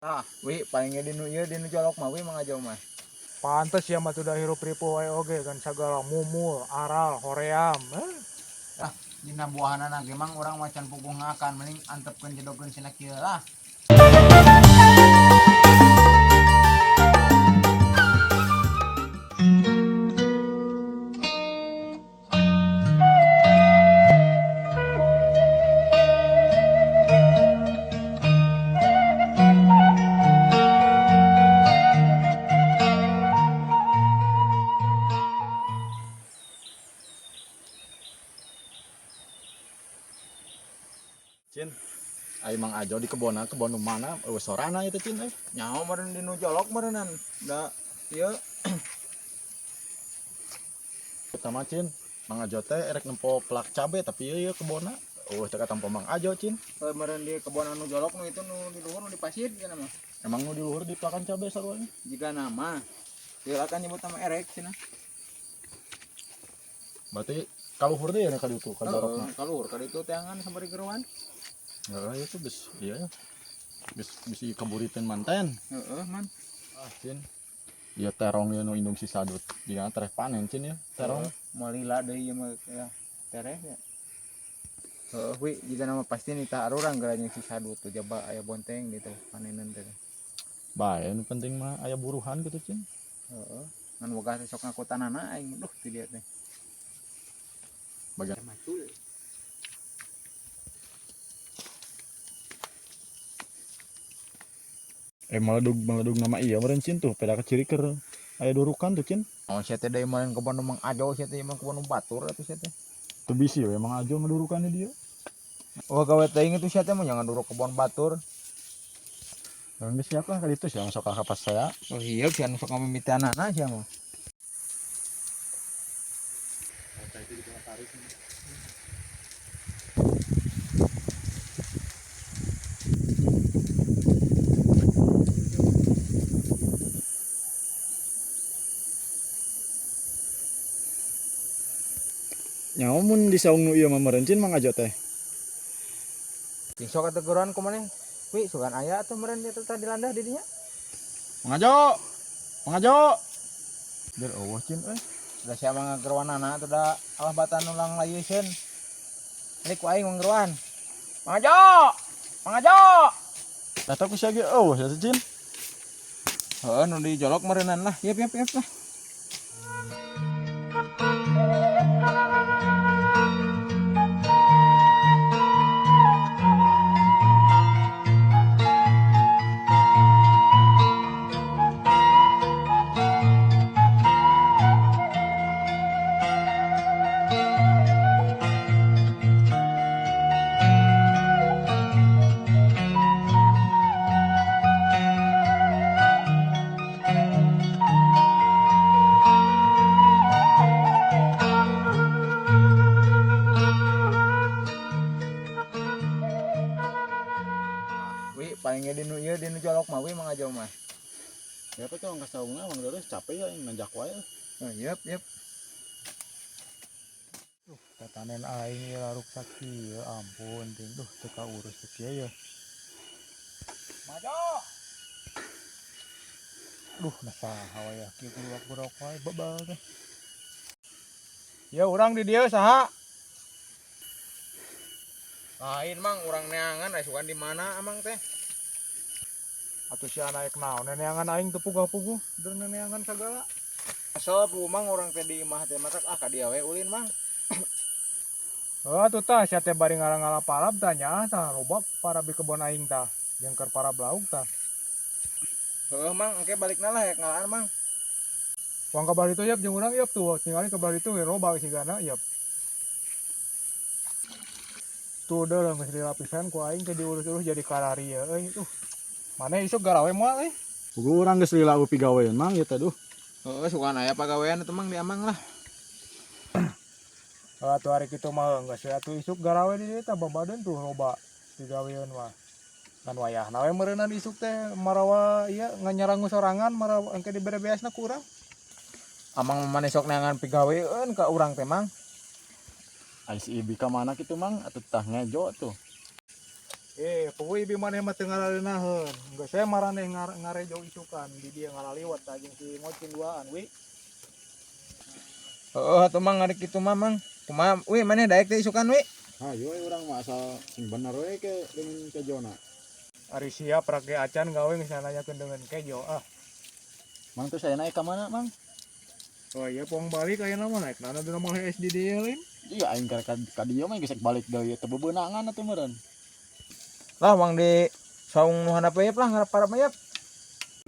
Ah, wi paling dinu ieu dinu colok mah wi mangajau mah. Pantes ya mah sudah hirup ripu wae oge kan segala mumul, aral, hoream. Ah, dina buahanana ge mang urang macan pupungakan mending antepkeun jedogkeun cenah kieu lah. Cin, ai mang ajo di kebon mana sorana itu Cin Nyaho meureun dinu colok meureunan. Da ieu pertama Cin, mang ajo teh erek nempo pelak cabe tapi ieu kebona teu katampo mang ajo Cin. meureun di kebon anu colok nu itu nu di luhur nu di pasir cenah mah. Emang nu di luhur di pelakan cabe sarua. Jika nama ieu akan nyebut nama erek cenah. Berarti kaluhur deui ya ka ditu ka jorokna. Kaluhur ka ditu teh angan sabari geruan. Heeh itu geus ieu bisi keburiteun manten. Heeh man. Ah Cin. Ieu terong ieu nu indung si sadut. Dina tereh panen Cin ya terong. Moal lila deui ieu mah ya tereh ya. Heeh wi jika nama pasti nita arurang geura jeung si sadut tuh jaba aya bonteng gitu panenan teh. Bae nu penting mah aya buruhan gitu Cin. Heeh. Ngan boga sok ngakutanana aing duh ti dieu teh. Bagian Matul. maledug nama iya meureun Cin tuh peda keciriker aya durukan tuh Cin. Oh sia teh deui meureun kebon nu mang ajo sia teh mah kebon nu batur atuh sia teh. Teu bisi we mang ajo ngadurukan di dieu. Oh gawe teuing itu sia teh mah jangan duruk kebon batur. Geus siap lah kali itu sih masuk ka kapas saya. Oh iya sia nu sok ngamitanana sia mah. Nyaho mun di saung nu ieu mah meureun Cin mang ajo teh. Sing sok atuh geruan kumaneh. Wi sugan aya atuh meureun dieu teh dilandah di dinya. Mang ajo. Mang ajo. Biar eueuh Cin euy. Da sia mah ngageruanana atuh da alah batan ulang layeuseun. Ini ku aing manggeruan. Mang Ajo! Mang Ajo! Eta ku sia ge eueuh sia Cin. Heeh nu dijolok meureunan lah. Yep lah. Wi paling dinu ieu dinu colok mah wi mangajau mah. Siapa tuh angka saungna mang terus capek ya nanjak wae. Oh, yep. Tatanen aing ieu laruk sakieu ampun ting duh teu kaurus teh kieu ya. Majo! Duh nasaha wae kieu burak-burak wae bebal teh. Ya urang di dieu saha? Lain mang urang neangan aya sugan di mana amang teh? Atuh sia naik naon neneangan aing teu puguh-puguh deun neneangan sagala. Asal rumang urang teh di imah teh matak ka dieu we ulin mang. Atuh tah sia teh bari ngalang-ngalang parab tah tah lobak parab di kebon aing tah. Jeung keur parab lauk tah. Heuh mang engke balikna lah ya ngalaan mang. Wang kabar itu yap jeung urang yap tuh tinggalin kabar itu we loba sigana yap. Tuh udah geus dilapisan ku aing teh diurus-urus jadi kararia euy tuh. Mana isuk garawe moal euy. Pugu urang geus lila upi gawean mang ieu teh duh. Heeh sugan aya pagawean teh mang di amang lah. Atuh hari kitu mah geus atuh isuk garawe di dieu tah babadeun tuh loba digawean mah. Kan wayahna we meureunan isuk teh marawa ieu nganyarang sorangan marawa engke dibere-beasna ku urang. Amang maneh sok neangan pigaweun ka urang teh mang. Ai si ibi ka mana kitu mang atuh tah ngejo tuh. Pokoknya bi maneh mah teu ngarareunaheun. Enggeus saya maraneh ngarejo isukan di dia ngalaliwat ta jeung si ngocin duaan wi. Heeh atuh mang ngarek kitu mah mang. Kumaha we maneh daek teh isukan we? Hayu urang mah asal sing bener we ke dengan kejona. Ari siap rake acan gawe geus nanyakeun dengan kejo. Mang tuh saya naik ke mana, Mang? Oh iya puang balik ayeuna mah naik nana dina mah SD dia lain. Iya aing ka dieu mah gesek balik deui teu bebeunangan atuh meureun. Lah mang di saung nu handap we lah ngarep parap mayap.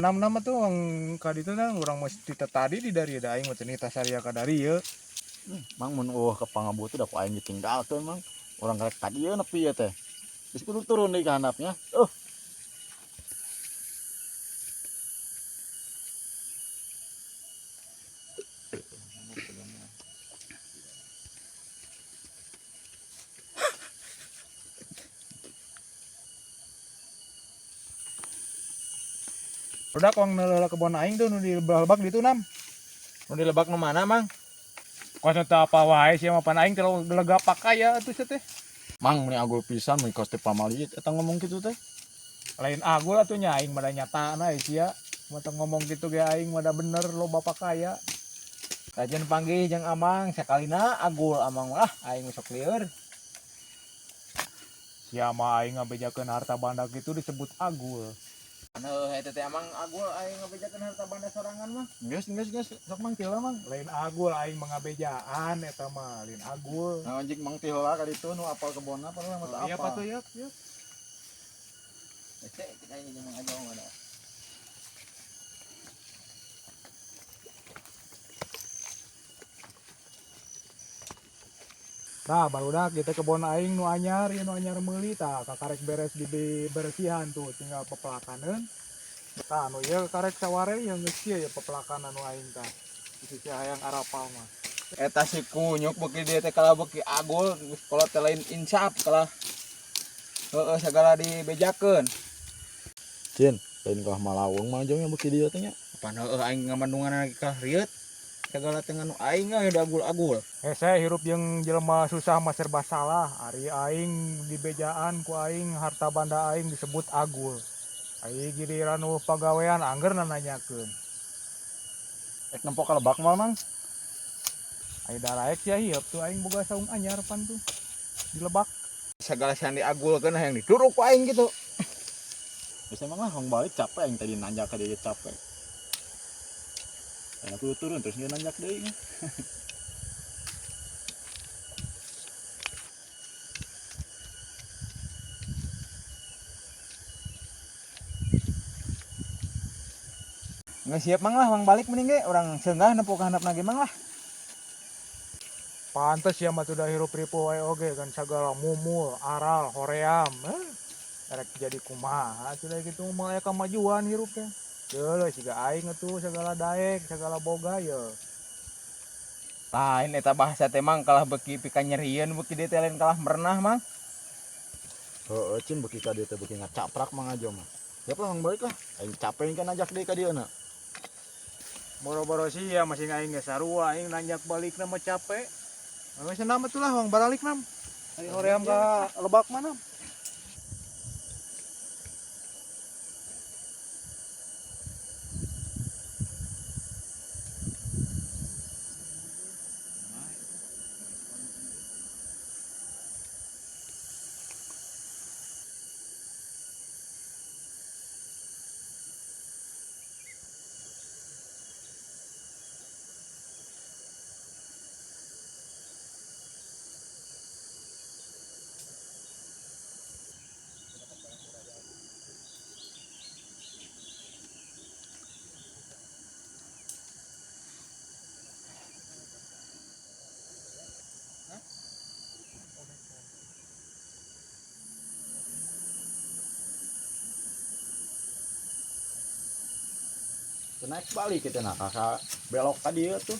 Nama tuh ang kaditu na urang mesti tadi di dari da aing mah teu nita saria ka dari ye. Mang mun ke pangabuh teh da ku aing ditinggalkeun, Mang. Urang karek ka dieu nepi ya teh. Geus kudu turun deui ka handapnya. Udah kong neleula kebon aing tuh nu di lebak ditu nam. Nu di lebak nu mana mang? Kos teu apa wae sia mah pan aing teu lega pakaya atuh teh. Mang mun agul pisan mun kos teh pamaliit eta ngomong kitu teh. Lain agul atuh nya aing mah da nyatana sia. Mata ngomong gitu ge aing mah da bener loba pakaya. Kajen panggih jeung amang sakalina agul amang lah aing sok lieur. Sia mah aing ngabejakeun harta banda gitu disebut agul. Anu eta teh amang agul aing ngabejakeun harta banda sorangan mah. Geus sok Mang tila Mang. Lain agul aing mangabejaan eta mah lain agul. Nah anjing Mang tila ka ditu nu apal kebonna padahal mah teu Iya apal. patuh ya. Cek kita ini jeung aja ada. Nah barudak kita kebon aing nu anyar ya nu anyar meuli tah kakarek beres dibersihan tuh tinggal pepelakaneun. Tah anu ieu karek saware yang geus kieu ya pepelakanan nu aing tah. Itu si hayang arapal mah. Eta si kunyuk beuki dieu teh kala beuki agul kalau teh lain insaf kala heeh sagala dibejakeun. Cin, lain kalah malawung mah jeung beuki dieu teh nya. Pan heueuh aing ngamandungan lagi ka rieuit. Sagala teh nganu aing we agul-agul. Saya hirup jeung jelema susah mah serba salah. Ari aing dibejaan ku aing harta banda aing disebut agul. Aing giliran nu pagawean angger nanyakeun. Ek nempo ka lebak mah Mang. Aing da laek sia hieup tuh aing boga saung anyar pan tuh di Lebak. Sagala sian diagulkeun hayang dituruk ku aing gitu. Geus emang lah hong balik capek aing tadi nanjak ka dieu capek. Aing kudu turun terus dia nanjak deui nya. Nggak siap mang lah, mang balik mending ge orang seunggah nempo ka handapna ge mang lah. Pantes ya mah udah hirup ripu wae oge kan sagala mumul, aral, hoream. Erek jadi kumaha atuh gitu mah aya kamajuan hirup teh. Teu siga aing atuh sagala daek, sagala boga ye. Lain eta bahasa teh mang kalah beuki pika nyerieun beuki dieu teh lain kalah merenah mang. Heeh Cin beuki ka dieu teh beuki ngacaprak Mang Ajo mah. Ya hong balik lah. Aing capek kan nanjak deui ka dieu na. Boro-boro sih ya masih aing geus sarua aing nanjak balik mah capek. Ame senam atuh lah wong baralik nam. Ari hoream ka Lebak mana? Naik balik kita nak kakak belok ka dieu tuh.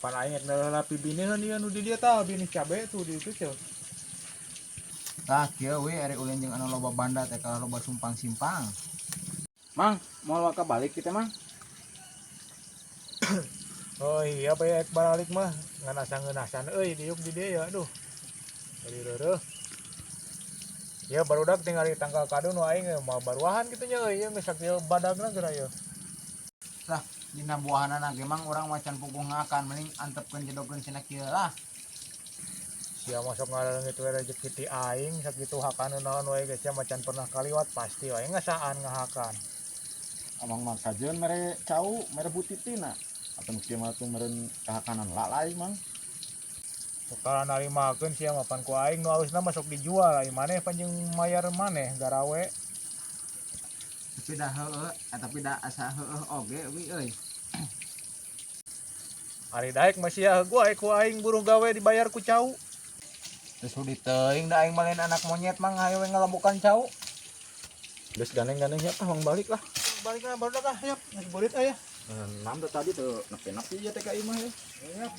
Pan aing ek naleula pibineun ieu nu di dieu tah bini cabe tuh di itu teh. Tah kieu we ari ulin jeung anu loba banda teh kalau loba sumpang-simpang. Mang, moal ka balik kita mang. Oh iya bae ek balik mah ngan asa ngeunasan euy diuk di dieu ya aduh. Dari reureuh. Ya barudak tinggal di tanggal kado nu aing mah baruahan kitu nya euy geus sakieu badagna geura ieu. Lah dina buahanana ge mang urang macan puguh ngakan mending antepkeun jedogkeun cenah kieu lah. Sia masuk ngaran itu rezeki ti aing sakitu hakan naon wae geus sia macan pernah kaliwat pasti wae ngasaan ngahakan. Amang mah kajeun mere cau mere butitina atau kieu mah teu meureun kahakanan lain mang. Sekarang narimakeun sia mapan ku aing nu ausna masuk dijual ai maneh panjang mayar maneh garawe. Tapi dah heueuh tapi dah asa heueuh oge wi euy. Ari daek mah sia gua ku aing buruh gawe dibayar ku cau. Terus di teuing da aing balen anak monyet mah hayu we ngalabukan cau. Geus gandeng-gandeng ya tah balik lah. Balikna barudak ah yap geus beurit aya. Nam tadi tuh nepi-nepi ya teh ka imah ya. Yap.